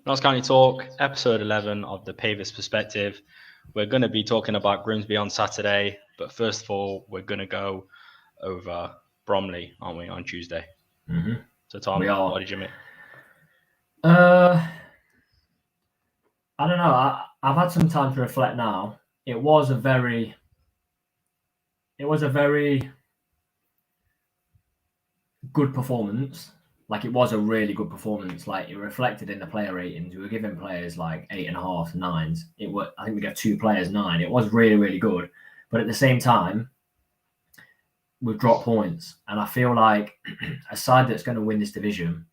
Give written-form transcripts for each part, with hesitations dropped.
Notts County Talk, episode 11 of the Pavis perspective. We're going to be talking about Grimsby on Saturday, but first of all, we're going to go over Bromley, aren't we, on Tuesday? Mm-hmm. So, Tom, what did you make? I don't know. I've had some time to reflect now. It was a very good performance. Like, it was a really good performance. Like, it reflected in the player ratings. We were giving players like 8.5, 9s. I think we got 2 players 9. It was really, really good. But at the same time, we've dropped points. And I feel like a side that's going to win this division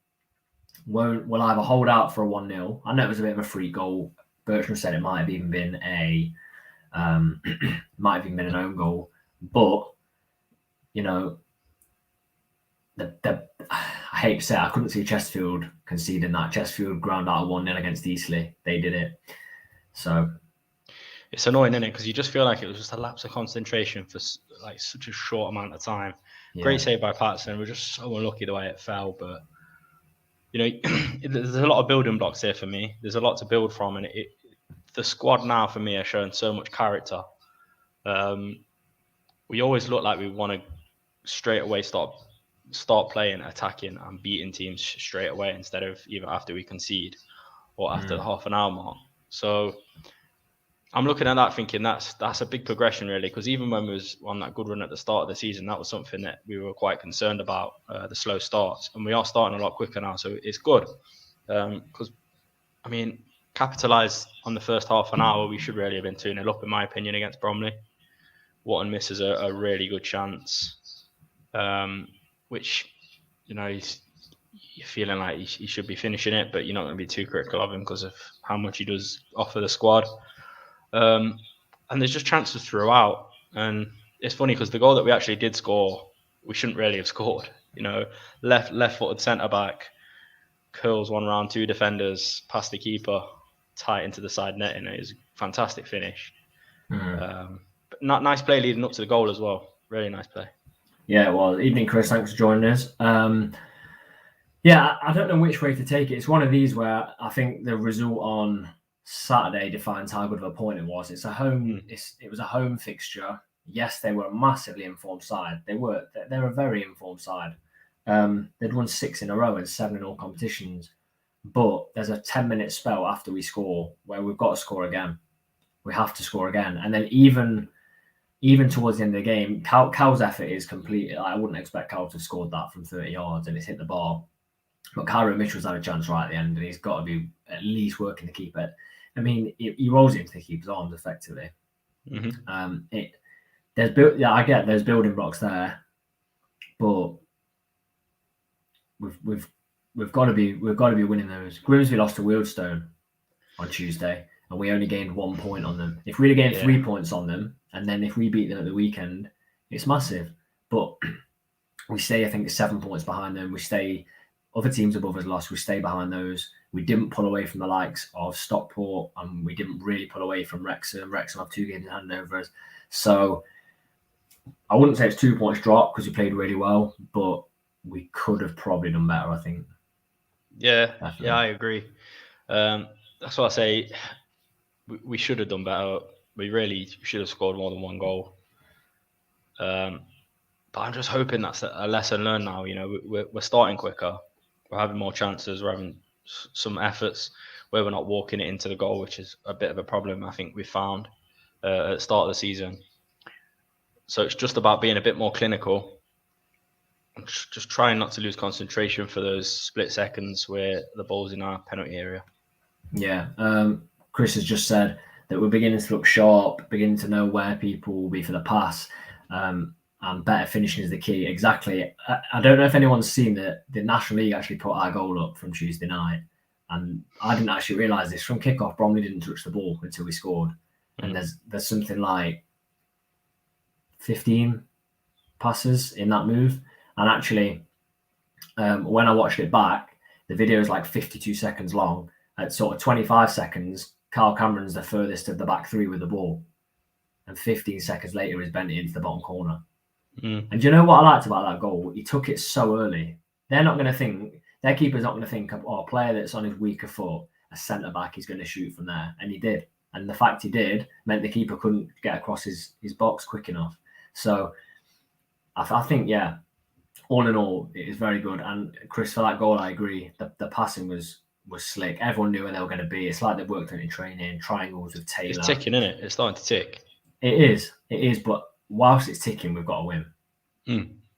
will either hold out for a 1-0. I know it was a bit of a free goal. Bertram said it might have even been an own goal. But, you know, I hate to say it, I couldn't see Chesterfield conceding that. Chesterfield ground out a 1-0 against Eastleigh. They did it. So it's annoying, isn't it? Because you just feel like it was just a lapse of concentration for like such a short amount of time. Yeah. Great save by Patterson. We're just so unlucky the way it fell. But, you know, there's a lot of building blocks here for me. There's a lot to build from. And the squad now for me are showing so much character. We always look like we want to straight away start playing, attacking and beating teams straight away instead of even after we concede or after the half an hour mark. So I'm looking at that thinking that's a big progression really, because even when we was on that good run at the start of the season, that was something that we were quite concerned about, the slow starts, and we are starting a lot quicker now, so it's good. Because I mean, capitalise on the first half an hour, we should really have been 2-0 up in my opinion against Bromley. Wotton misses a really good chance, which, you know, you're feeling like he should be finishing it, but you're not going to be too critical of him because of how much he does offer the squad. And there's just chances throughout. And it's funny because the goal that we actually did score, we shouldn't really have scored. You know, left-footed centre-back, curls one round 2 defenders, past the keeper, tight into the side netting. It was a fantastic finish. But nice play leading up to the goal as well. Really nice play. Yeah, well, evening, Chris. Thanks for joining us. Yeah, I don't know which way to take it. It's one of these where I think the result on Saturday defines how good of a point it was. It's a home. It was a home fixture. Yes, they were a massively informed side. They're a very informed side. They'd won 6 in a row and 7 in all competitions. But there's a 10-minute spell after we score where we've got to score again. We have to score again, and then even towards the end of the game, Cal's effort is complete. I wouldn't expect Cal to have scored that from 30 yards and it's hit the bar. But Cairo Mitchell's had a chance right at the end, and he's got to be at least working to keep it. I mean, he rolls it into the keeper's arms effectively. Mm-hmm. There's building blocks there, but we've got to be winning those. Grimsby lost to Wealdstone on Tuesday, and we only gained 1 point on them. If we'd have gained 3 points on them, and then if we beat them at the weekend, it's massive. But we stay, I think, 7 points behind them. Other teams above us lost. We stay behind those. We didn't pull away from the likes of Stockport, and we didn't really pull away from Wrexham. Wrexham have 2 games in hand over us. So I wouldn't say it's 2 points drop because we played really well, but we could have probably done better, I think. Yeah, definitely. Yeah, I agree. That's what I say. We should have done better. We really should have scored more than 1 goal. But I'm just hoping that's a lesson learned now. You know, we're starting quicker. We're having more chances. We're having some efforts where we're not walking it into the goal, which is a bit of a problem I think we found at the start of the season. So it's just about being a bit more clinical. Just trying not to lose concentration for those split seconds where the ball's in our penalty area. Yeah. Chris has just said that we're beginning to look sharp, beginning to know where people will be for the pass, and better finishing is the key. Exactly. I don't know if anyone's seen that the National League actually put our goal up from Tuesday night, and I didn't actually realise this. From kickoff, Bromley didn't touch the ball until we scored, and there's something like 15 passes in that move. And actually, when I watched it back, the video is like 52 seconds long. At sort of 25 seconds, Carl Cameron's the furthest of the back 3 with the ball. And 15 seconds later, he's bent it into the bottom corner. And do you know what I liked about that goal? He took it so early. Their keeper's not going to think, a player that's on his weaker foot a centre back is going to shoot from there, and he did. And the fact he did meant the keeper couldn't get across his box quick enough. So I think, yeah, all in all, it is very good. And Chris, for that goal, I agree. The passing was slick. Everyone knew where they were going to be. It's like they worked on it in training, triangles with Taylor. It's ticking, isn't it? It's starting to tick. It is. But whilst it's ticking, we've got to win.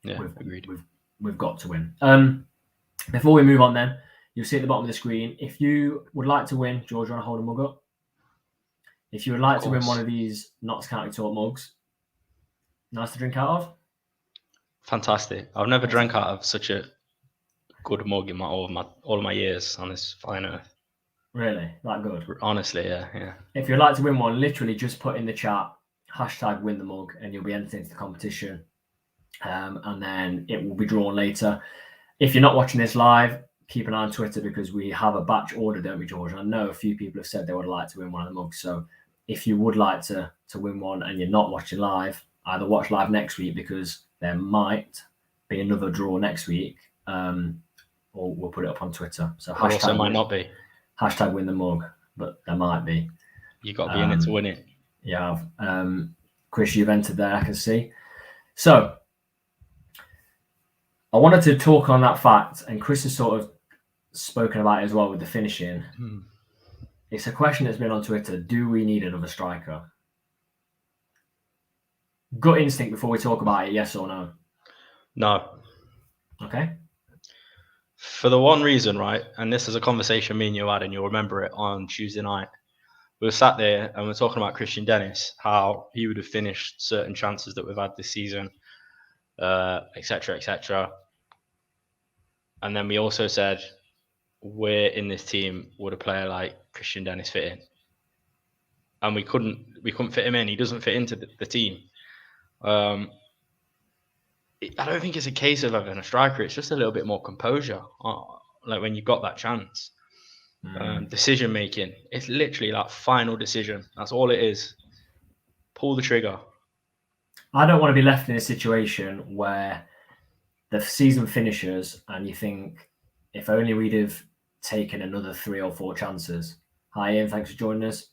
Yeah, agreed. We've got to win. Before we move on then, you'll see at the bottom of the screen, if you would like to win, George, you want to hold a mug up? If you would like to win one of these Notts County Talk mugs, nice to drink out of. Fantastic. I've never drank out of such a good mug in all of my years on this fine earth. Really? That good? Honestly, yeah. If you'd like to win one, literally just put in the chat, #win the mug, and you'll be entered into the competition. And then it will be drawn later. If you're not watching this live, keep an eye on Twitter because we have a batch order, don't we, George? And I know a few people have said they would like to win one of the mugs. So if you would like to win one and you're not watching live, either watch live next week because there might be another draw next week, or we'll put it up on Twitter. So also might not be. #win the mug, but there might be. You got to be in it to win it. Yeah. Chris, you've entered there, I can see. So I wanted to talk on that fact, and Chris has sort of spoken about it as well with the finishing. It's a question that's been on Twitter. Do we need another striker? Gut instinct before we talk about it, yes or no? No. Okay. For the one reason, right, and this is a conversation me and you had, and you'll remember it on Tuesday night. We were sat there and we're talking about Christian Dennis, how he would have finished certain chances that we've had this season, etc. And then we also said, where in this team would a player like Christian Dennis fit in? And we couldn't fit him in. He doesn't fit into the team. I don't think it's a case of having a striker. It's just a little bit more composure, like when you got that chance. Decision making. It's literally that final decision. That's all it is. Pull the trigger. I don't want to be left in a situation where the season finishes and you think, if only we'd have taken another 3 or 4 chances. Hi Ian, thanks for joining us.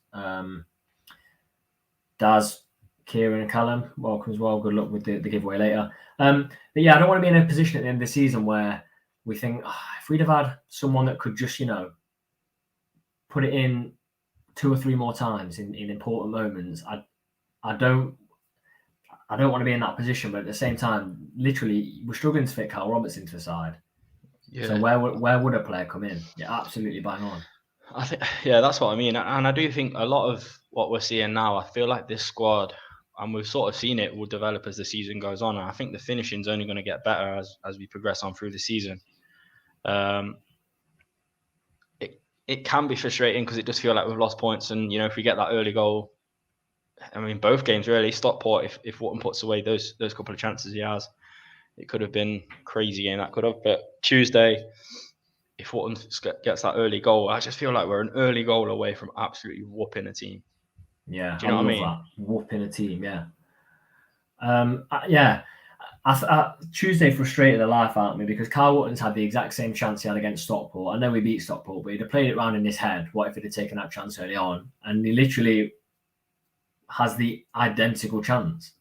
Daz, Kieran and Callum, welcome as well. Good luck with the giveaway later. But yeah, I don't want to be in a position at the end of the season where we think, if we'd have had someone that could just, put it in 2 or 3 more times in important moments. I don't want to be in that position, but at the same time, literally, we're struggling to fit Carl Roberts into the side. Yeah. So where would a player come in? Yeah, absolutely bang on. I think, yeah, that's what I mean. And I do think a lot of what we're seeing now, I feel like this squad, and we've sort of seen it, will develop as the season goes on. And I think the finishing's only going to get better as we progress on through the season. It can be frustrating because it does feel like we've lost points. And, if we get that early goal, I mean, both games really, Stockport, if Wotton puts away those couple of chances he has, it could have been a crazy game, that could have. But Tuesday, if Wotton gets that early goal, I just feel like we're an early goal away from absolutely whooping a team. Yeah, do you know what I mean? That. Whooping a team, yeah. Tuesday frustrated the life out of me because Carl Wotton's had the exact same chance he had against Stockport. I know we beat Stockport, but he'd have played it round in his head. What if he'd have taken that chance early on? And he literally has the identical chance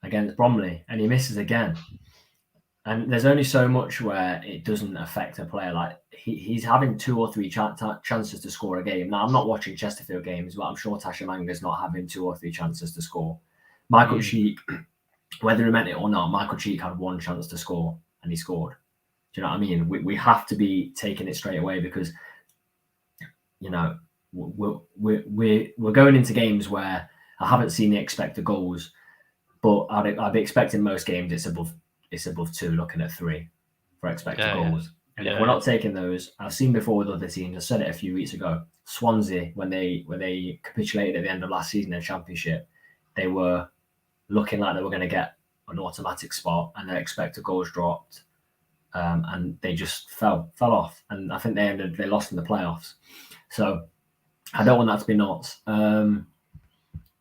against Bromley, and he misses again. And there's only so much where it doesn't affect a player. Like he's having 2 or 3 chances to score a game. Now, I'm not watching Chesterfield games, but I'm sure Tasha Manga's not having 2 or 3 chances to score. Michael Cheek, whether he meant it or not, Michael Cheek had 1 chance to score and he scored. Do you know what I mean? We have to be taking it straight away because, we're going into games where I haven't seen the expected goals, but I'd be expecting most games it's above 2, looking at 3 for expected goals. And if we're not taking those, I've seen before with other teams. I said it a few weeks ago. Swansea, when they capitulated at the end of last season in the Championship, they were looking like they were going to get an automatic spot, and their expected goals dropped, and they just fell off. And I think they lost in the playoffs. So I don't want that to be Notts.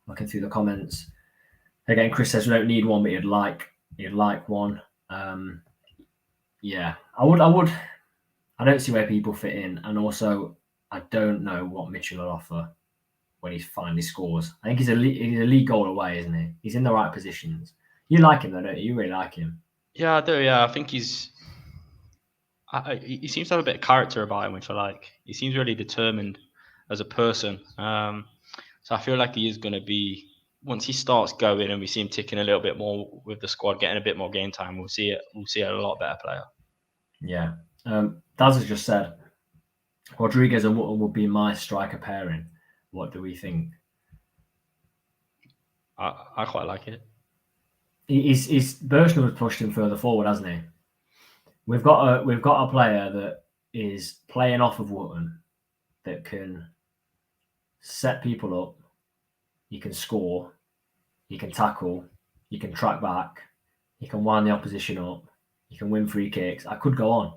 Looking through the comments again, Chris says we don't need one, but you'd like one. Yeah, I would. I don't see where people fit in, and also I don't know what Mitchell will offer when he finally scores. I think he's a league goal away, isn't he? He's in the right positions. You like him though, don't you? You really like him. Yeah, I do. Yeah, I think he seems to have a bit of character about him, which I like. He seems really determined as a person. So I feel like he is going to be, once he starts going and we see him ticking a little bit more with the squad, getting a bit more game time, we'll see a lot better player. Yeah. Daz has just said Rodriguez and Wootton will be my striker pairing. What do we think? I quite like it. He's Bershner has pushed him further forward, hasn't he? We've got a player that is playing off of Wootton that can set people up. He can score. He can tackle. He can track back. He can wind the opposition up. He can win free kicks. I could go on.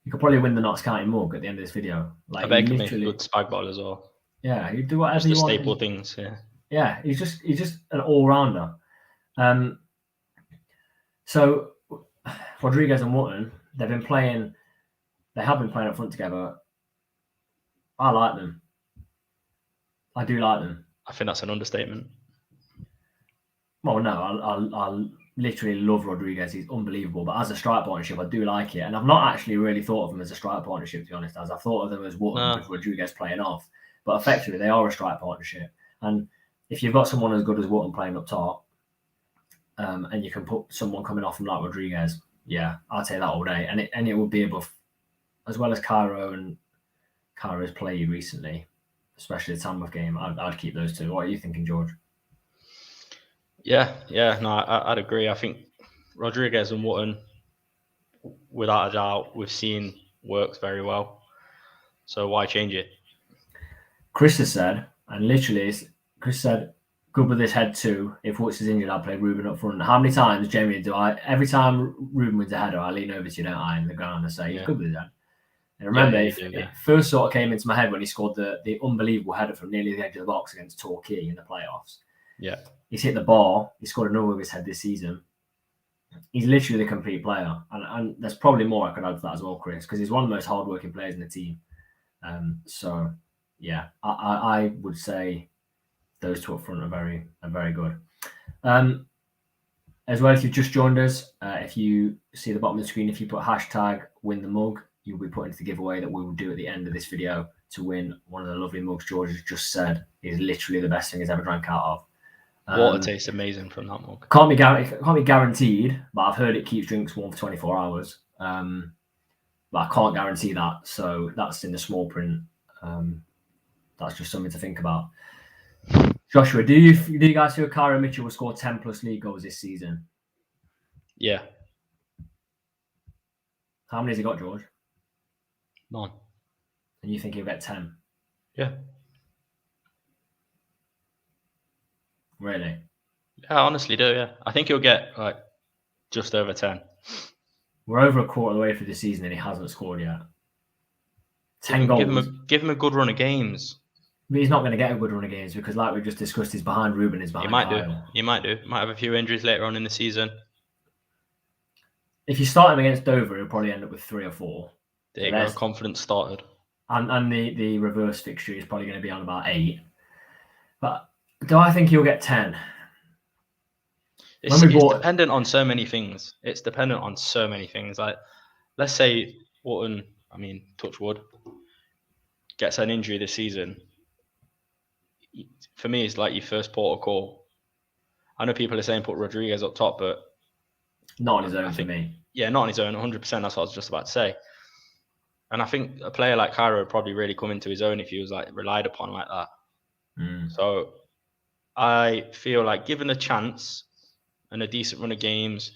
You could probably win the Notts County mug at the end of this video. Like, I bet he could make a good spag ball as well. Yeah, you do whatever just you want. Staple things. Yeah. Yeah, he's just an all rounder. So Rodriguez and Wootton, they have been playing up front together. I like them. I do like them. I think that's an understatement. Well, no, I literally love Rodriguez. He's unbelievable. But as a strike partnership, I do like it. And I've not actually really thought of them as a strike partnership, to be honest. As I thought of them as Wootton with Rodriguez playing off. But effectively, they are a strike partnership. And if you've got someone as good as Wootton playing up top, and you can put someone coming off from like Rodriguez, yeah, I'll take that all day. And it will be above, as well as Cairo and Cairo's play recently, especially the Tamworth game. I'd keep those two. What are you thinking, George? Yeah, no, I'd agree. I think Rodriguez and Wootton, without a doubt, we've seen works very well. So why change it? Chris has said, and literally, Chris said, good with this head too. If Woods is injured, I'll play Ruben up front. How many times, Jamie, every time Ruben wins a header, I lean over to you, don't I, in the ground and say, he's good with his head. And remember, it first sort of came into my head when he scored the unbelievable header from nearly the edge of the box against Torquay in the playoffs. Yeah. He's hit the bar. He scored another with his head this season. He's literally the complete player. And there's probably more I could add to that as well, Chris, because he's one of the most hardworking players in the team. So, yeah, I would say those two up front are very good. As well, if you've just joined us, if you see the bottom of the screen, if you put hashtag win the mug, you'll be put into the giveaway that we will do at the end of this video to win one of the lovely mugs George has just said is literally the best thing he's ever drank out of. Water tastes amazing from that mug. Can't be guaranteed, but I've heard it keeps drinks warm for 24 hours. But I can't guarantee that, so that's in the small print. That's just something to think about. Joshua, do you guys feel Cairo Mitchell will score 10 plus league goals this season? Yeah. How many has he got, George? None. And you think he'll get 10? Yeah. Really? Yeah, I honestly do, yeah. I think he'll get like just over 10. We're over a quarter of the way through the season and he hasn't scored yet. 10 goals. Give him a good run of games. But he's not going to get a good run of games because, like we just discussed, he's behind Ruben, he's behind Kyle. He might do. Might have a few injuries later on in the season. If you start him against Dover, he'll probably end up with 3 or 4. There you go, confidence started. And the reverse fixture is probably going to be on about 8. But do I think he'll get 10? It's dependent on so many things. Like, let's say Wootton, touch wood, gets an injury this season. For me, it's like your first port of call. I know people are saying put Rodriguez up top, but not on his own for me. Yeah, not on his own, 100%. That's what I was just about to say. And I think a player like Cairo would probably really come into his own if he was like relied upon like that. So I feel like given a chance and a decent run of games,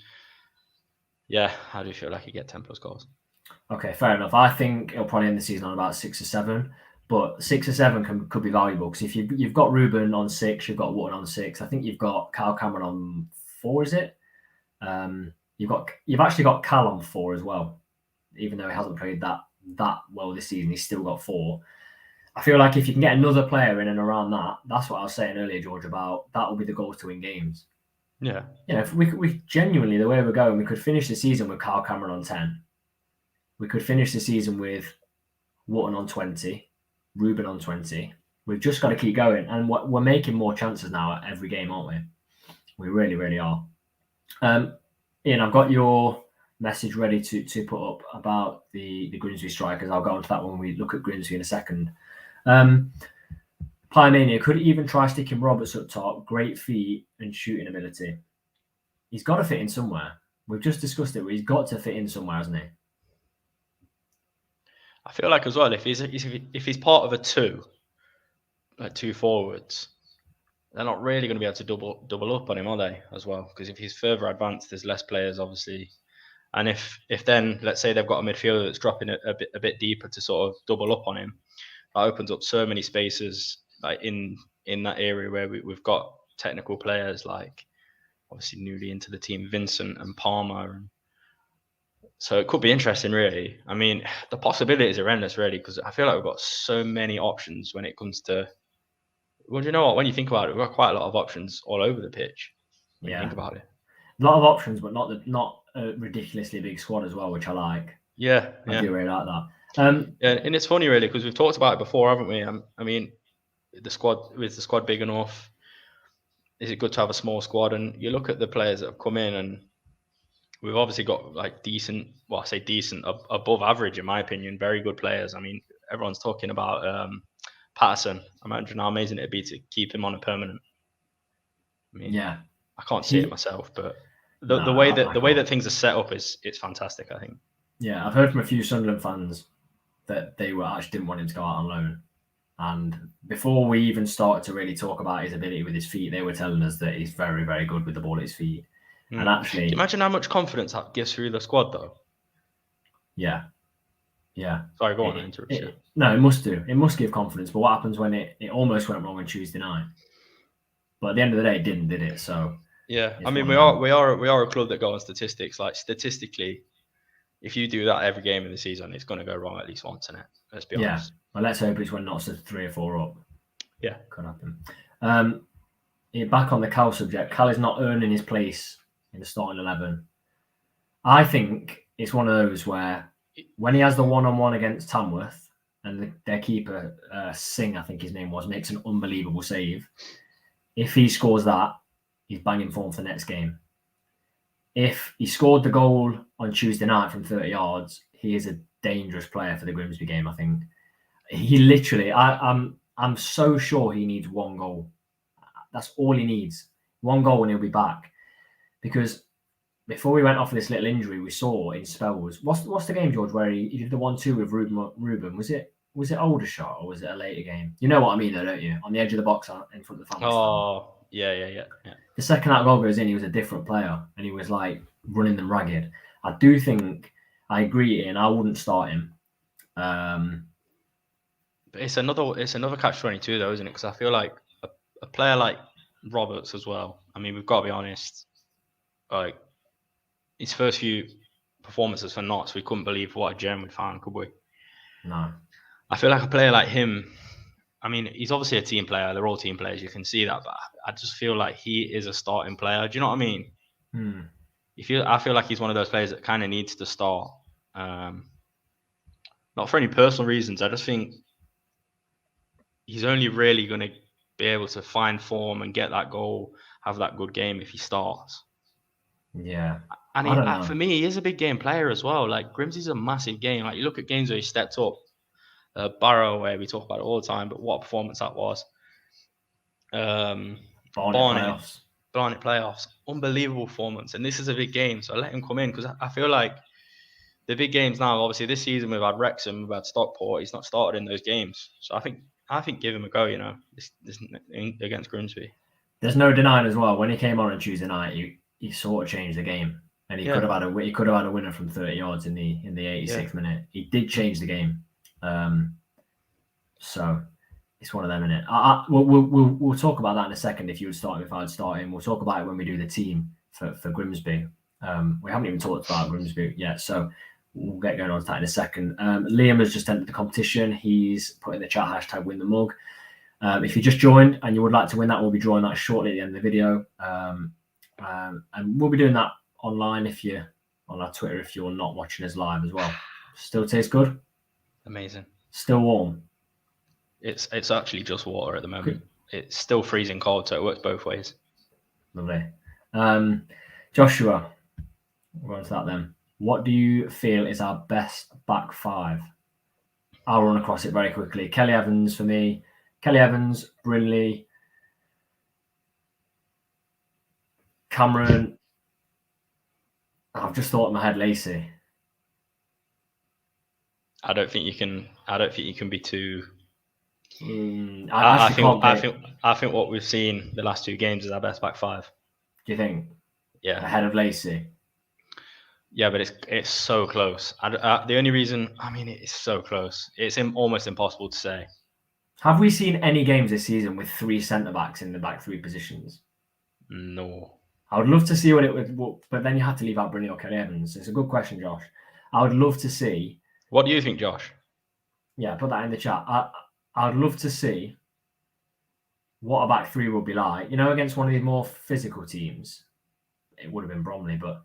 yeah, I do feel like he'd get 10 plus goals. Okay, fair enough. I think he'll probably end the season on about 6 or 7. But 6 or 7 could be valuable because if you've got Ruben on 6, you've got Wootton on 6. I think you've got Kyle Cameron on 4, is it? You've actually got Cal on 4 as well. Even though he hasn't played that well this season, he's still got 4. I feel like if you can get another player in and around that, that's what I was saying earlier, George, about that will be the goals to win games. Yeah. You know, if we genuinely, the way we're going, we could finish the season with Kyle Cameron on 10. We could finish the season with Wootton on 20. Ruben on 20. We've just got to keep going, and we're making more chances now at every game, aren't we? We really, really are. Ian, I've got your message ready to put up about the Grimsby strikers. I'll go on to that when we look at Grimsby in a second. Pyromania could even try sticking Roberts up top. Great feet and shooting ability. He's got to fit in somewhere. We've just discussed it, but he's got to fit in somewhere, hasn't he? I feel like as well, if he's part of a two, like two forwards, they're not really going to be able to double up on him, are they? As well, because if he's further advanced, there's less players, obviously. And if then let's say they've got a midfielder that's dropping a bit deeper to sort of double up on him, that opens up so many spaces like in that area where we've got technical players like obviously newly into the team, Vincent and Palmer. And so it could be interesting, really. I mean, the possibilities are endless, really, because I feel like we've got so many options when it comes to. Well, you know what? When you think about it, we've got quite a lot of options all over the pitch. When you think about it, a lot of options, but not a ridiculously big squad as well, which I like. Yeah, I do really like that. Yeah, and it's funny, really, because we've talked about it before, haven't we? I mean, the squad big enough? Is it good to have a small squad? And you look at the players that have come in, and we've obviously got like decent, well, I say decent, above average, in my opinion, very good players. I mean, everyone's talking about Patterson. Imagine how amazing it'd be to keep him on a permanent. I mean, yeah, I can't see it myself, but the way that things are set up it's fantastic, I think. Yeah, I've heard from a few Sunderland fans that they actually didn't want him to go out on loan. And before we even started to really talk about his ability with his feet, they were telling us that he's very, very good with the ball at his feet. And actually, can you imagine how much confidence that gives through the squad, though? Yeah. Sorry, go on. I interrupt you. No, it must do. It must give confidence. But what happens when it almost went wrong on Tuesday night? But at the end of the day, it didn't, did it? So yeah, I mean, we are a club that go on statistics. Like statistically, if you do that every game in the season, it's going to go wrong at least once, isn't it? Let's be honest. Yeah. Well, let's hope it's when Notts are 3 or 4 up. Yeah, could happen. Back on the Cal subject, Cal is not earning his place in the starting 11. I think it's one of those where when he has the one-on-one against Tamworth and their keeper, Singh, I think his name was, makes an unbelievable save. If he scores that, he's banging form for the next game. If he scored the goal on Tuesday night from 30 yards, he is a dangerous player for the Grimsby game, I think. He literally, I'm so sure he needs one goal. That's all he needs. One goal and he'll be back. Because before we went off this little injury, we saw in spells. What's the game, George, where he did the 1-2 with Ruben? Was it Aldershot or was it a later game? You know what I mean, though, don't you? On the edge of the box in front of the family stand. Oh, yeah. The second that goal goes in, he was a different player and he was like running them ragged. I do think I agree, and I wouldn't start him. But it's another catch-22 though, isn't it? Because I feel like a player like Roberts as well. I mean, we've got to be honest. Like his first few performances for Notts, we couldn't believe what a gem we found, could we? No. I feel like a player like him. I mean, he's obviously a team player. They're all team players. You can see that, but I just feel like he is a starting player. Do you know what I mean? I feel like he's one of those players that kind of needs to start. Not for any personal reasons. I just think he's only really going to be able to find form and get that goal, have that good game if he starts. Yeah. And for me, he is a big game player as well. Like Grimsby's a massive game. Like you look at games where he stepped up. Barrow, where we talk about it all the time, but what a performance that was. Barnet playoffs, unbelievable performance. And this is a big game, so let him come in because I feel like the big games now, obviously this season we've had Wrexham, we've had Stockport. He's not started in those games, so I think give him a go. You know, this against Grimsby. There's no denying as well. When he came on Tuesday night, he sort of changed the game, and he could have had a winner from 30 yards in the 86th minute. He did change the game. So it's one of them, innit? We'll talk about that in a second. If you would start him, if I'd start him, we'll talk about it when we do the team for Grimsby. We haven't even talked about Grimsby yet, so we'll get going on to that in a second. Liam has just entered the competition. He's put in the chat hashtag win the mug. If you just joined and you would like to win that, we'll be drawing that shortly at the end of the video. And we'll be doing that online if you're on our Twitter if you're not watching us live as well. Still tastes good. Amazing. Still warm. It's actually just water at the moment. It's still freezing cold, so it works both ways. Lovely. Joshua, we're on to that then. What do you feel is our best back five? I'll run across it very quickly. Kelly Evans for me. Kelly Evans, Bromley, Cameron. I've just thought in my head, Lacey. I don't think you can be too. I think what we've seen the last two games is our best back five. Do you think? Yeah. Ahead of Lacey. Yeah, but it's so close. The only reason, it's so close. It's almost impossible to say. Have we seen any games this season with three centre backs in the back three positions? No. I would love to see what it would, but then you have to leave out Bromley or Kelly Evans. It's a good question, Josh. I would love to see. What do you think, Josh? Yeah, put that in the chat. I'd love to see what a back three would be like. Against one of these more physical teams. It would have been Bromley, but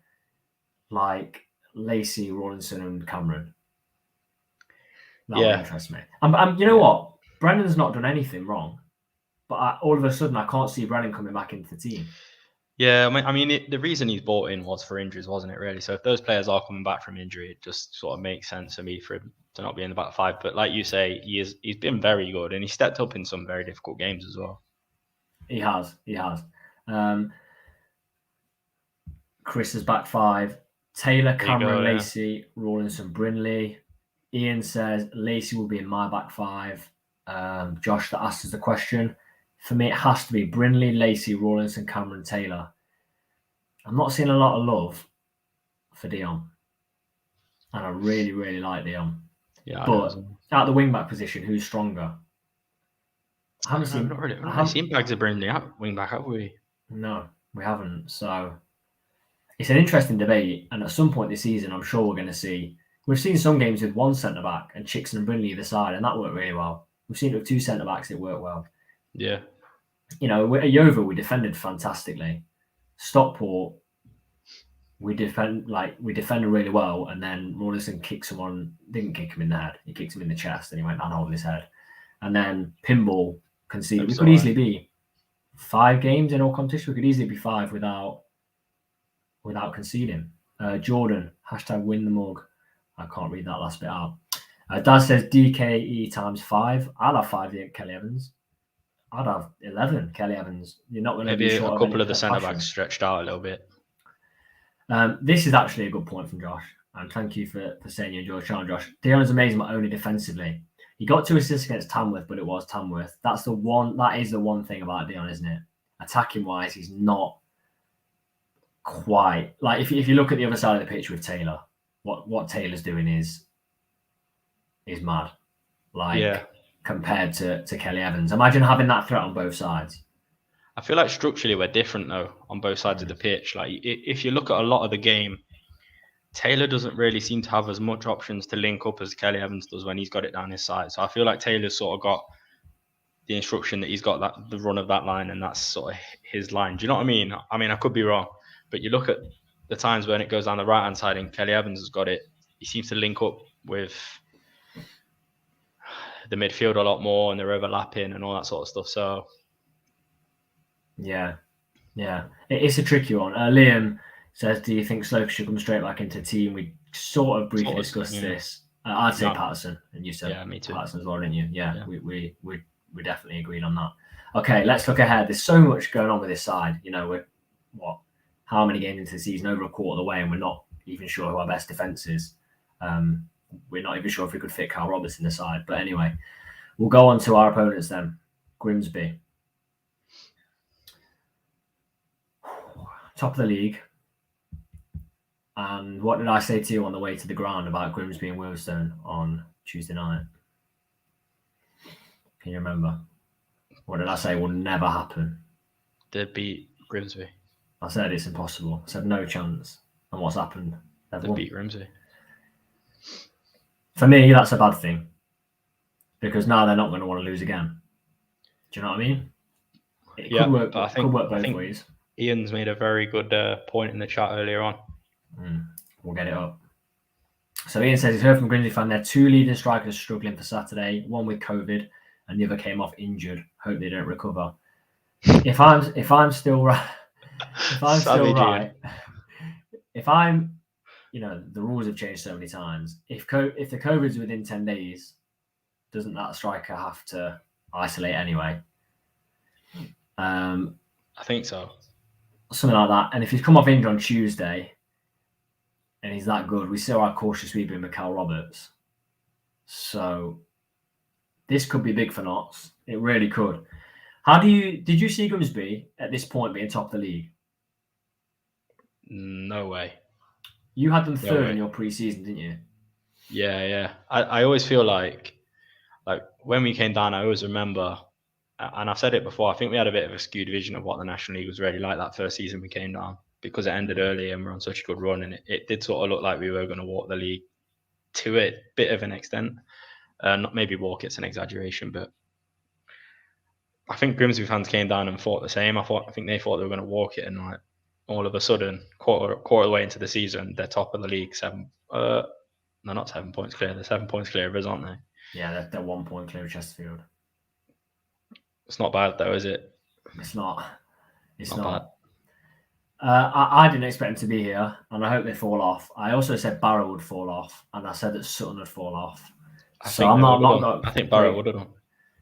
like Lacey, Rawlinson, and Cameron. That would interest me. You know what? Brennan's not done anything wrong, but all of a sudden I can't see Brennan coming back into the team. Yeah, the reason he's bought in was for injuries, wasn't it, really? So if those players are coming back from injury, it just sort of makes sense for me for him to not be in the back five. But like you say, he's been very good, and he stepped up in some very difficult games as well. He has. Chris's back five. Taylor, Cameron, Lacey, Rawlinson, Bromley. Ian says Lacey will be in my back five. Josh that asked us the question. For me, it has to be Bromley, Lacey, Rawlinson, Cameron, Taylor. I'm not seeing a lot of love for Dion. And I really, really like Dion. Yeah, but at the wing-back position, who's stronger? I haven't seen... Not really seen bags of Bromley at wing-back, have we? No, we haven't. So it's an interesting debate. And at some point this season, I'm sure we're going to see... We've seen some games with one centre-back and Chickson and Bromley either side, and that worked really well. We've seen it with two centre-backs, it worked well. Yeah. At Yeovil, we defended fantastically. Stockport, we defended really well, and then Rawlinson didn't kick him in the head. He kicked him in the chest, and he went down holding his head. And then Pinball conceded. We could easily be 5 games in all competition. We could easily be 5 without conceding. Jordan, #win the mug. I can't read that last bit out. Dad says DKE times 5. I'd have 5 Kelly Evans. I'd have 11 Kelly Evans. You're not going to be short a couple of the centre backs stretched out a little bit. This is actually a good point from Josh, and thank you for saying you enjoyed Sean, Josh. Dion is amazing, but only defensively. He got 2 assists against Tamworth, but it was Tamworth. That is the one thing about Dion, isn't it? Attacking wise, he's not quite like if you look at the other side of the pitch with Taylor, what Taylor's doing is mad. Compared to Kelly Evans. Imagine having that threat on both sides. I feel like structurally we're different though on both sides of the pitch. Like if you look at a lot of the game, Taylor doesn't really seem to have as much options to link up as Kelly Evans does when he's got it down his side. So I feel like Taylor's sort of got the instruction that he's got the run of that line, and that's sort of his line. Do you know what I mean? I could be wrong, but you look at the times when it goes down the right hand side and Kelly Evans has got it, he seems to link up with the midfield a lot more, and they're overlapping and all that sort of stuff. So yeah, it's a tricky one. Liam says, do you think Sloker should come straight back into team? We sort of briefly discussed this. I'd say Patterson, and you said me too. Patterson as well, didn't you? Yeah. We definitely agreed on that. Okay, let's look ahead. There's so much going on with this side. We're how many games into the season? Over a quarter of the way, and we're not even sure who our best defence is. We're not even sure if we could fit Carl Roberts in the side. But anyway, we'll go on to our opponents then. Grimsby. Top of the league. And what did I say to you on the way to the ground about Grimsby and Wealdstone on Tuesday night? Can you remember? What did I say will never happen? They beat Grimsby. I said it's impossible. I said no chance. And what's happened? They beat Grimsby. For me, that's a bad thing. Because now they're not going to want to lose again. Do you know what I mean? It could work both ways. Ian's made a very good point in the chat earlier on. We'll get it up. So Ian says he's heard from Grimsby fan. Their 2 leading strikers struggling for Saturday. One with COVID and the other came off injured. Hope they don't recover. If I'm still right, if I'm, the rules have changed so many times. If the COVID's within 10 days, doesn't that striker have to isolate anyway? I think so. Something like that. And if he's come off injured on Tuesday and he's that good, we still have cautious sweeper in Mikel Roberts. So this could be big for Notts. It really could. Did you see Grimsby at this point being top of the league? No way. You had them third in your pre-season, didn't you? Yeah. I always feel like when we came down, I always remember, and I've said it before, I think we had a bit of a skewed vision of what the National League was really like that first season we came down, because it ended early and we're on such a good run, and it did sort of look like we were going to walk the league to a bit of an extent. Not maybe walk, it's an exaggeration, but I think Grimsby fans came down and thought the same. I think they thought they were going to walk it, and like all of a sudden, quarter of the way into the season, they're top of the league. They're not 7 points clear. They're 7 points clear of us, aren't they? Yeah, they're 1 point clear of Chesterfield. It's not bad though, is it? It's not. It's not bad. I didn't expect them to be here, and I hope they fall off. I also said Barrow would fall off, and I said that Sutton would fall off. I think Barrow would have done.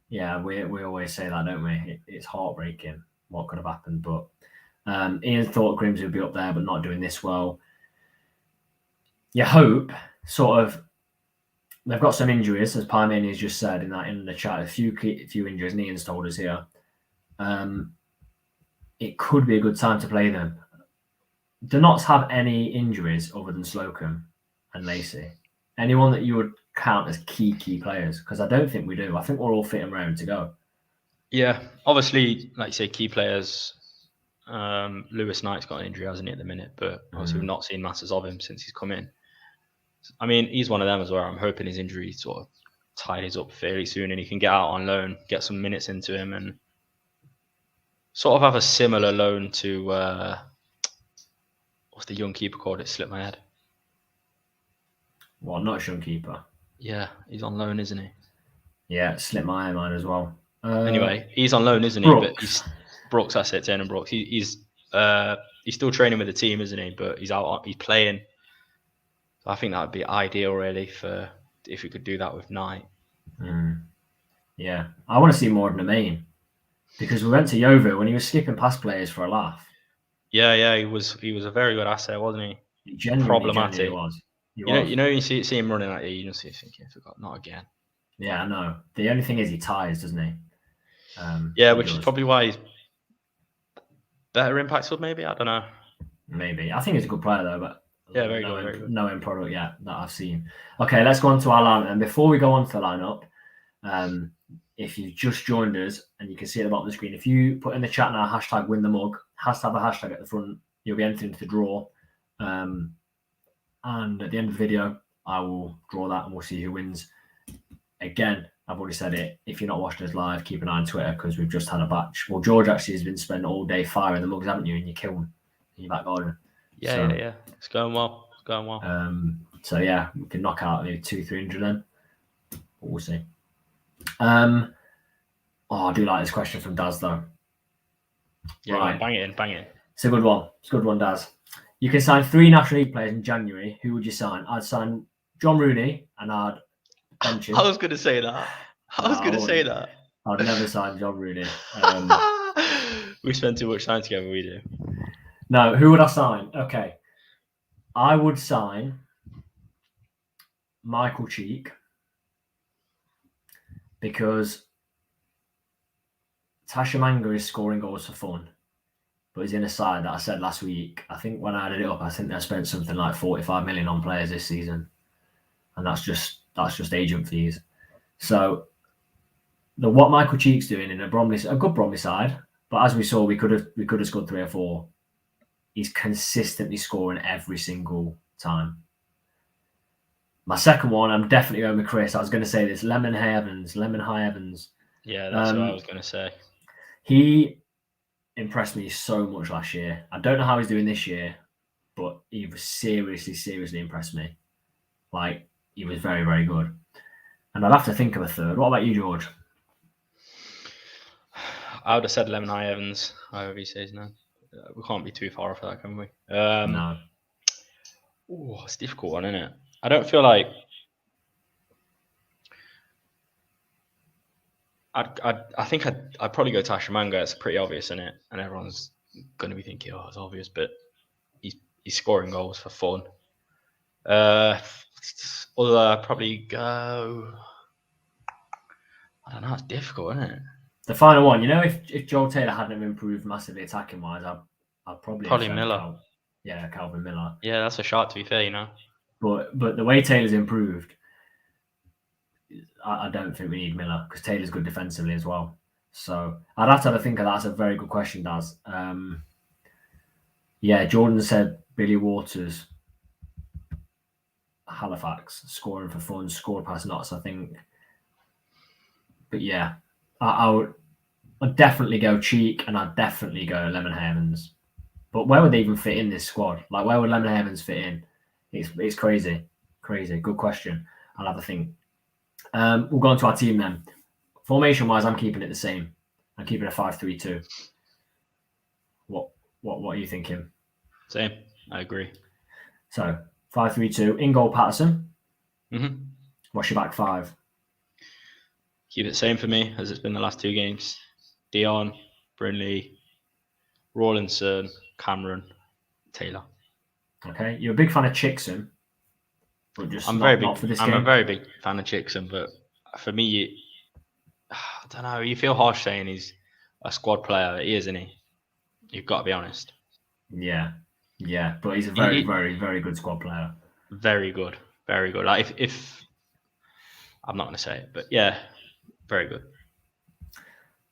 Yeah, we always say that, don't we? It's heartbreaking what could have happened, but Ian thought Grimsby would be up there, but not doing this well. You hope, sort of, they've got some injuries, as Parmani has just said in the chat. A few injuries, and Ian's told us here. It could be a good time to play them. Do Notts have any injuries other than Slocum and Lacey? Anyone that you would count as key players? Because I don't think we do. I think we're all fit and round to go. Yeah, obviously, like you say, key players. Lewis Knight's got an injury, hasn't he, at the minute? But obviously, we've not seen masses of him since he's come in. I mean, he's one of them as well. I'm hoping his injury sort of ties up fairly soon and he can get out on loan, get some minutes into him, and sort of have a similar loan to what's the young keeper called? It slipped my head. Well, not a young keeper. Yeah, he's on loan, isn't he? Yeah, it slipped my mind as well. Anyway, he's on loan, isn't he? Brooks. But he's Brooks. That's it, Tiernan Brooks. He's still training with the team, isn't he? But he's out. He's playing. So I think that would be ideal, really, for if we could do that with Knight. Yeah, I want to see more of the main, because we went to Yeovil when he was skipping past players for a laugh. Yeah, he was a very good asset, wasn't he? Problematic. Was. You know, you see him running at you, you just thinking, not again. Yeah, I know. The only thing is he tires, doesn't he? Which is probably why he's better impact sub, maybe. I don't know. Maybe. I think he's a good player though, but yeah, very good. No end product yet that I've seen. Okay, let's go on to our lineup. And before we go on to the lineup, if you just joined us and you can see at the bottom of the screen, if you put in the chat now hashtag win the mug, has to have a hashtag at the front, you'll be entered into the draw. And at the end of the video, I will draw that and we'll see who wins. Again, I've already said it. If you're not watching us live, keep an eye on Twitter because we've just had a batch. Well, George actually has been spending all day firing the mugs, haven't you? And you kill them in your back garden. Yeah. It's going well. So yeah, we can knock out maybe 200-300 then. But we'll see. I do like this question from Daz though. Yeah, right. Bang it in. It's a good one, Daz. You can sign 3 National League players in January. Who would you sign? I'd sign John Rooney and I'd bench him. I was going to say that. I'd never sign John Rooney. We spend too much time together, we do. No, who would I sign? Okay. I would sign Michael Cheek because Tashamanga is scoring goals for fun, but he's in a side that I said last week. I think when I added it up, I think they spent something like 45 million on players this season, and that's just agent fees. So what Michael Cheek's doing in a good Bromley side, but as we saw, we could have scored 3 or 4. He's consistently scoring every single time. My second one, I'm definitely going with Chris. I was going to say this, Lemon High Evans. Yeah, that's what I was going to say. He impressed me so much last year. I don't know how he's doing this year, but he was seriously impressed me. Like, he was very, very good. And I'd have to think of a third. What about you, George? I would have said Lemon Eye Evans, however he says now. We can't be too far off that, can we? No. Oh, it's a difficult one, isn't it? I don't feel like I think I'd probably go Tashamanga. It's pretty obvious, isn't it? And everyone's going to be thinking, oh, it's obvious, but he's scoring goals for fun. Although I'd probably go. I don't know. It's difficult, isn't it? The final one. You know, if Joel Taylor hadn't improved massively attacking wise, I'd probably Miller. Calvin Miller. Yeah, that's a shot. To be fair, you know. But the way Taylor's improved, I don't think we need Miller because Taylor's good defensively as well. So I'd have to have a think of that. That's a very good question, Daz. Jordan said Billy Waters, Halifax, scoring for fun, scored past Notts, I think. But yeah, I'd definitely go Cheek and I'd definitely go Lemon Evans. But where would they even fit in this squad? Like, where would Lemon Evans fit in? It's crazy. Good question. I'll have a think. We'll go on to our team then. Formation-wise, I'm keeping it the same. I'm keeping a 5-3-2. What are you thinking? Same. I agree. So 5-3-2. In goal, Patterson. Mm-hmm. What's your back five? Keep it the same for me as it's been the last two games. Dion, Bromley, Rawlinson, Cameron, Taylor. Okay. You're a big fan of Chickson. But just I'm not for this game. I'm a very big fan of Chickson, but for me, I don't know. You feel harsh saying he's a squad player. He is, isn't he? You've got to be honest. Yeah. But he's a very, very, very good squad player. Very good. Like if I'm not going to say it, but yeah, very good.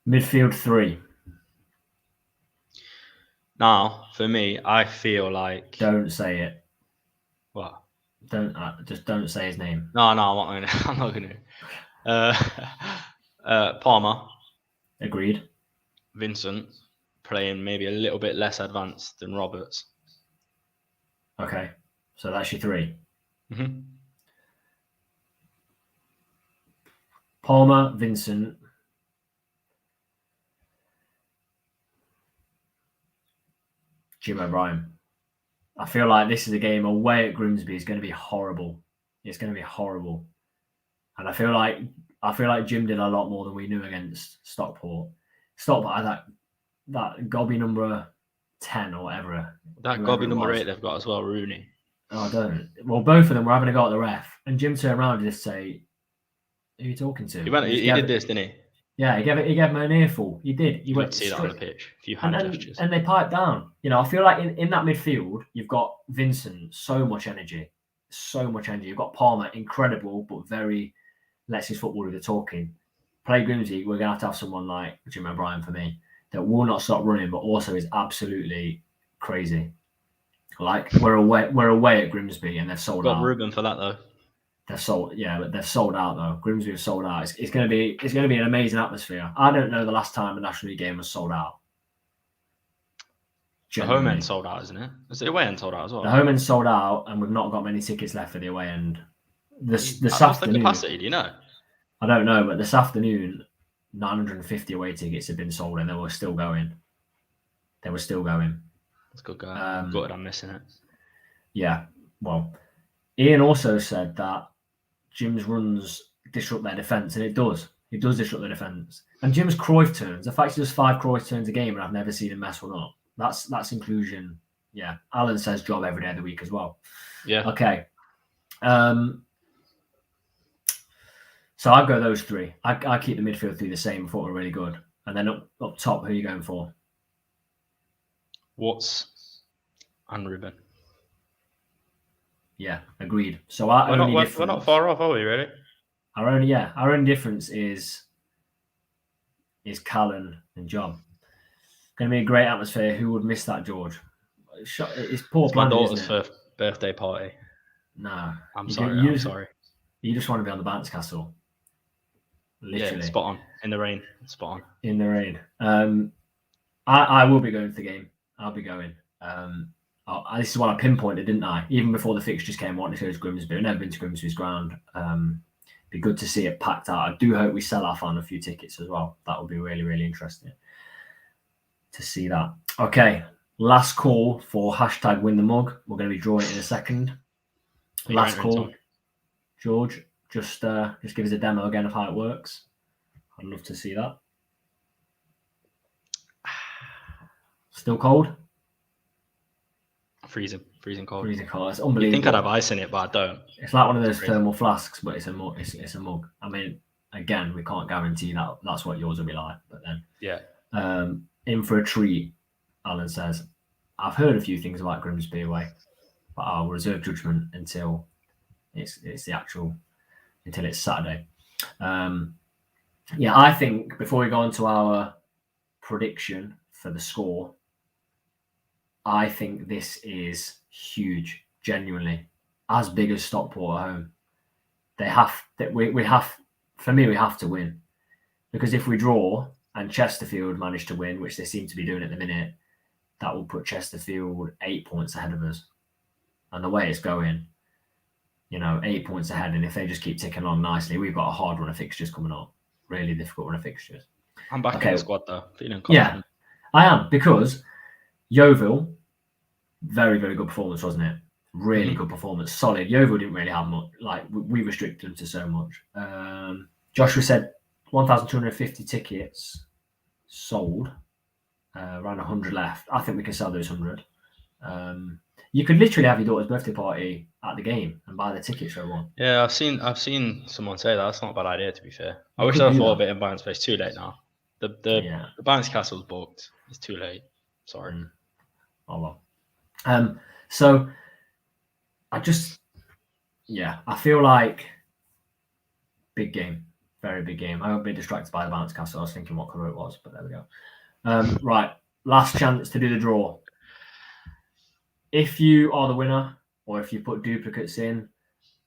Midfield 3. Now, for me, I feel like. Don't say it. What? Don't say his name. No, I'm not going to. Palmer. Agreed. Vincent playing maybe a little bit less advanced than Roberts. Okay, so that's your 3. Mm-hmm. Palmer, Vincent. Jim O'Brien. I feel like this is a game away at Grimsby is going to be horrible. It's going to be horrible. And I feel like Jim did a lot more than we knew against Stockport. Stockport had that gobby number 10 or whatever. That gobby number 8 they've got as well, Rooney. Oh, I don't. Well, both of them were having a go at the ref. And Jim turned around and just say, who are you talking to? He did this, didn't he? Yeah, he gave him an earful. He did. He went see straight. that on the pitch. A few hand gestures. And they piped down. You know, I feel like in that midfield, you've got Vincent, so much energy. You've got Palmer, incredible, but very lets his football do the talking. Play Grimsby, we're going to have someone like Jim O'Brien for me that will not stop running, but also is absolutely crazy. Like we're away at Grimsby and they've sold out. Got Ruben for that though. They've sold out though. Grimsby have sold out. It's going to be an amazing atmosphere. I don't know the last time a National League game was sold out. Generally. The home end sold out, isn't it? Is the away end sold out as well? The home end sold out, and we've not got many tickets left for the away end. This What's afternoon, the capacity? Do you know? I don't know, but this afternoon, 950 away tickets have been sold, and they were still going. That's good going. Gutted I'm missing it. Yeah. Well, Ian also said that Jim's runs disrupt their defence, and it does. It does disrupt their defence. And Jim's Cruyff turns, the fact he does 5 Cruyff turns a game, and I've never seen him mess one up. That's inclusion. Yeah. Alan says job every day of the week as well. Yeah. Okay. So I'll go those 3. I keep the midfield 3 the same. I thought we're really good. And then up top, who are you going for? Watts and Ruben. Yeah, agreed. So we're not far off, are we? Really? Our only difference is Callan and John. Going to be a great atmosphere. Who would miss that, George? It's poor planning. My daughter's first birthday party. No, I'm sorry. You just want to be on the bounce castle. Literally, yeah, spot on in the rain. Spot on in the rain. I will be going to the game. I'll be going. This is what I pinpointed, didn't I? Even before the fixtures came, I wanted to go to Grimsby. I've never been to Grimsby's ground be good to see it packed out. I do hope we sell our final few tickets as well. That would be really, really interesting to see that. Okay, last call for hashtag win the mug. We're going to be drawing it in a second. Last call. George, just give us a demo again of how it works. I'd love to see that. Still cold? Freezing cold. Freezing cold. It's unbelievable. You think I'd have ice in it, but I don't. It's like one of those thermal flasks, but it's a mug. It's a mug. I mean, again, we can't guarantee that that's what yours will be like. But then, yeah. In for a treat, Alan says. I've heard a few things about Grimsby away, but I'll reserve judgment until it's Saturday. Yeah, I think before we go on to our prediction for the score, I think this is huge, genuinely, as big as Stockport at home. We have to win, because if we draw and Chesterfield manage to win, which they seem to be doing at the minute, that will put Chesterfield 8 points ahead of us. And the way it's going, 8 points ahead, and if they just keep ticking along nicely, we've got a hard run of fixtures coming up. Really difficult run of fixtures. I'm back in the squad though, feeling confident. Yeah, I am, because Yeovil, very, very good performance, wasn't it? Really good performance, solid. Yeovil didn't really have much. Like, we restricted them to so much. Joshua said 1,250 tickets sold, around 100 left. I think we can sell those 100. You could literally have your daughter's birthday party at the game and buy the tickets for everyone. Yeah, I've seen someone say that's not a bad idea, to be fair. I wish I thought of it in Bayern Space. Too late now. The Bayern's Castle's booked. It's too late. Sorry. Oh well. So I feel like big game, very big game. I won't be distracted by the Bounce Castle. I was thinking what colour it was, but there we go. Right, last chance to do the draw. If you are the winner, or if you put duplicates in,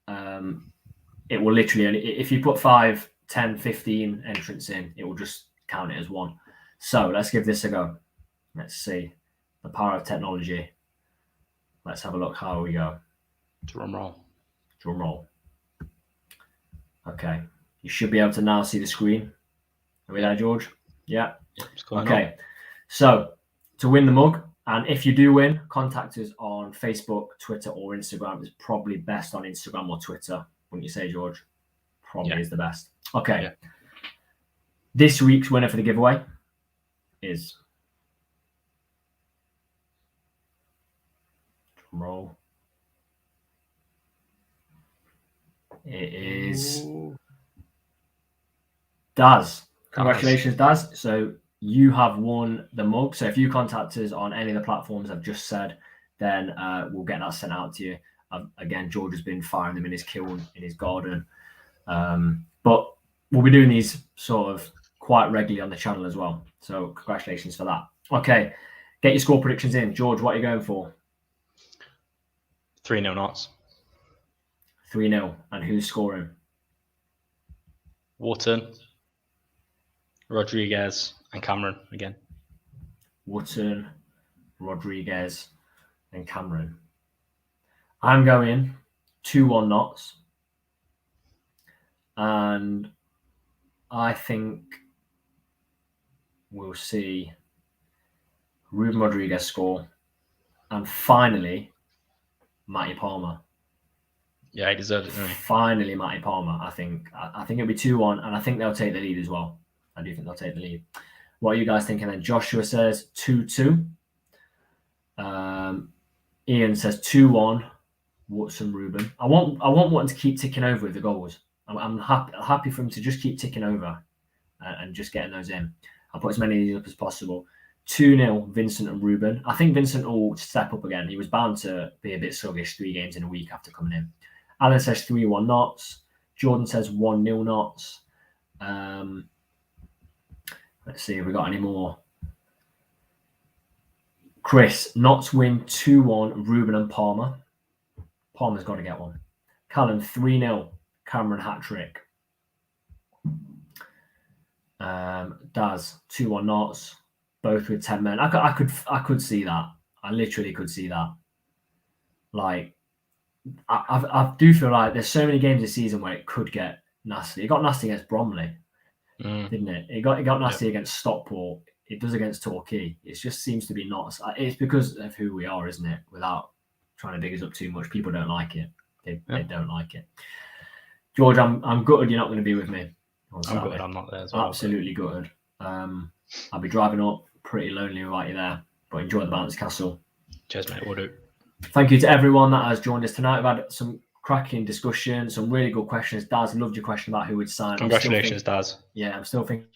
it will literally if you put 5, 10, 15 entrants in, it will just count it as one. So let's give this a go. Let's see the power of technology. Let's have a look how we go. Drum roll. Okay, you should be able to now see the screen. Are we there, George? Yeah. Okay. So to win the mug, and if you do win, contact us on Facebook, Twitter, or Instagram. It's probably best on Instagram or Twitter, wouldn't you say, George? Probably is the best. Okay. Yeah. This week's winner for the giveaway is roll. It is Daz. Congratulations, Daz. So you have won the mug. So if you contact us on any of the platforms I've just said, then we'll get that sent out to you. Again, George has been firing them in his kiln, in his garden. But we'll be doing these sort of quite regularly on the channel as well. So congratulations for that. Okay, get your score predictions in. George, what are you going for? 3-0 Knots. 3-0. And who's scoring? Wharton, Rodriguez, and Cameron again. Wharton, Rodriguez, and Cameron. I'm going 2-1 Knots. And I think we'll see Ruben Rodriguez score. And finally, Matty Palmer. Yeah, he deserves it, doesn't he? Finally, Matty Palmer. I think it'll be 2-1, and I think they'll take the lead as well. I do think they'll take the lead. What are you guys thinking then? Joshua says 2-2. Ian says 2-1. Watson, Ruben. I want Watson to keep ticking over with the goals. I'm happy for him to just keep ticking over and just getting those in. I'll put as many of these up as possible. 2-0, Vincent and Ruben. I think Vincent will step up again. He was bound to be a bit sluggish 3 games in a week after coming in. Alan says 3-1 Knots. Jordan says 1-0 Knots. Let's see if we got any more. Chris, Knots win 2-1, Ruben and Palmer. Palmer's got to get one. Callum, 3-0, Cameron hat-trick. Daz, 2-1 Knots, both with 10 men. I could see that. I literally could see that. Like, I do feel like there's so many games this season where it could get nasty. It got nasty against Bromley, didn't it? It got nasty against Stockport. It does against Torquay. It just seems to be not. It's because of who we are, isn't it? Without trying to dig us up too much, people don't like it. They don't like it. George, I'm gutted you're not going to be with me. I'm gutted I'm not there as well. Absolutely gutted. I'll be driving up pretty lonely without you there, but enjoy the Bounce Castle. Cheers, mate. We'll do. Thank you to everyone that has joined us tonight. We've had some cracking discussion, some really good questions. Daz, loved your question about who would sign. Congratulations, Daz. Yeah, I'm still thinking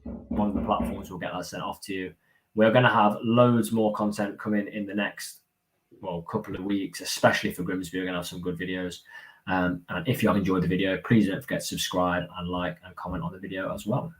one of the platforms will get that sent off to you. We're going to have loads more content coming in the next couple of weeks, especially for Grimsby. We're going to have some good videos. And if you have enjoyed the video, please don't forget to subscribe and like and comment on the video as well.